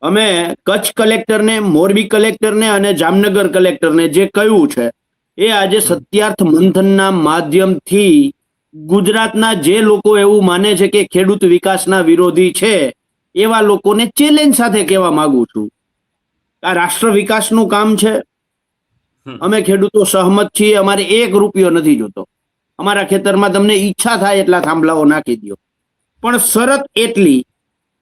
અમે કચ્છ કલેક્ટરને, મોરબી કલેક્ટરને અને જામનગર કલેક્ટરને જે કહ્યું છે એ આજે સત્યાર્થ મંથનના માધ્યમથી ગુજરાતના જે લોકો એવું માને છે કે ખેડૂત વિકાસના વિરોધી છે એવા લોકોને ચેલેન્જ સાથે કહેવા માંગુ છું. આ રાષ્ટ્ર વિકાસનું કામ છે. અમે ખેડૂતો સહમત છીએ. અમારે 1 રૂપિયો નથી જોતો. અમારા ખેતરમાં તમને ઈચ્છા થાય એટલા થાંભલાઓ નાખી દો, પણ શરત એટલી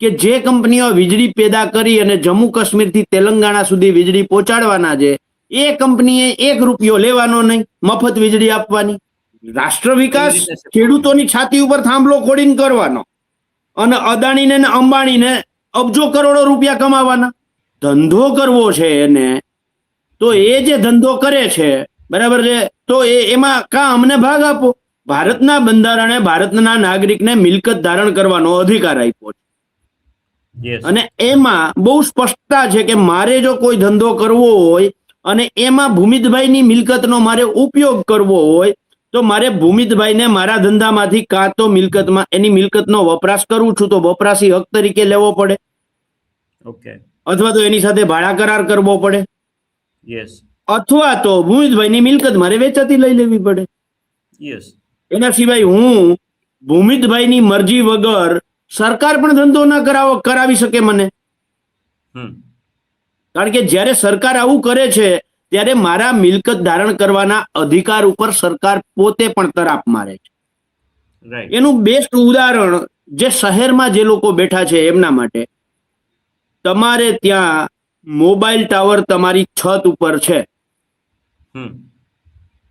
કે જે કંપનીઓ વીજળી પેદા કરી અને જમ્મુ કાશ્મીર થી તેલંગાણા સુધી વીજળી પહોંચાડવાના છે એ કંપનીએ 1 રૂપિયો લેવાનો નહીં, મફત વીજળી આપવાની. રાષ્ટ્ર વિકાસ ખેડૂતોની છાતી ઉપર થાંભલો ખોડીને કરવાનો અને અદાણીને ને અંબાણીને અબજો કરોડો રૂપિયા કમાવાના. ધંધો કરવો છે એને, તો એ જે ધંધો કરે છે બરાબર છે, તો એમાં કા અમને ભાગ આપો. ભારતના બંધારણે ભારતના નાગરિકને મિલકત ધારણ કરવાનો અધિકાર આપ્યો છે અને એમાં બહુ સ્પષ્ટતા છે કે મારે જો કોઈ ધંધો કરવો હોય અને એમાં ભૂમિતભાઈની મિલકતનો મારે ઉપયોગ કરવો હોય તો મારે ભૂમિતભાઈને મારા ધંધામાંથી કાં તો મિલકતમાં એની મિલકતનો વપરાશ કરું છું તો વપરાશી હક તરીકે લેવો પડે, અથવા તો એની સાથે ભાડા કરાર કરવો પડે, અથવા તો ભૂમિતભાઈની મિલકત મારે વેચાતી લઈ લેવી પડે. એના સિવાય હું ભૂમિતભાઈની મરજી વગર સરકાર પણ ધંધો ના કરાવી શકે મને. કારણ કે જ્યારે સરકાર આવું કરે છે ત્યારે મારા મિલકત ધારણ કરવાના અધિકાર ઉપર સરકાર પોતે પણ તરાપ મારે છે. એનું બેસ્ટ ઉદાહરણ જે શહેરમાં જે લોકો બેઠા છે એમના માટે, તમારે ત્યાં મોબાઈલ ટાવર તમારી છત ઉપર છે.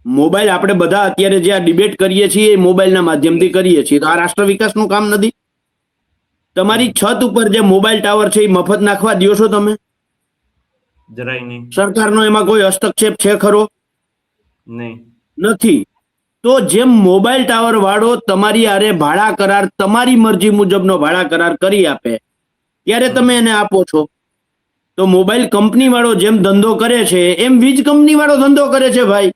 મોબાઈલ આપણે બધા અત્યારે જે આ ડિબેટ કરીએ છીએ એ મોબાઈલના માધ્યમથી કરીએ છીએ, તો આ રાષ્ટ્ર વિકાસનું કામ નથી? તમારી છત ઉપર જે મોબાઈલ ટાવર છે એ મફત નાખવા દો છો તમે? જરાય નહીં. સરકારનો એમાં કોઈ હસ્તક્ષેપ છે ખરો? નથી. તો જેમ મોબાઈલ ટાવર વાળો તમારી આરે ભાડા કરાર તમારી મરજી મુજબનો ભાડા કરાર કરી આપે ત્યારે તમે એને આપો છો, તો મોબાઈલ કંપની વાળો જેમ ધંધો કરે છે એમ વીજ કંપની વાળો ધંધો કરે છે ભાઈ.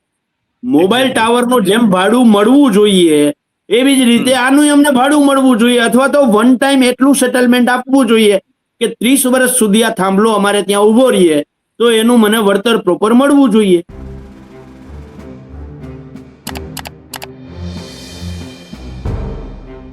મોબાઈલ ટાવરનું જેમ ભાડું મળવું જોઈએ એવી જ રીતે આનું અમને ભાડું મળવું જોઈએ, અથવા તો વન ટાઈમ એટલું સેટલમેન્ટ આપવું જોઈએ કે 30 વર્ષ સુધી આ થાંભલો અમારે ત્યાં ઉભો રહીએ તો એનું મને વળતર પ્રોપર મળવું જોઈએ.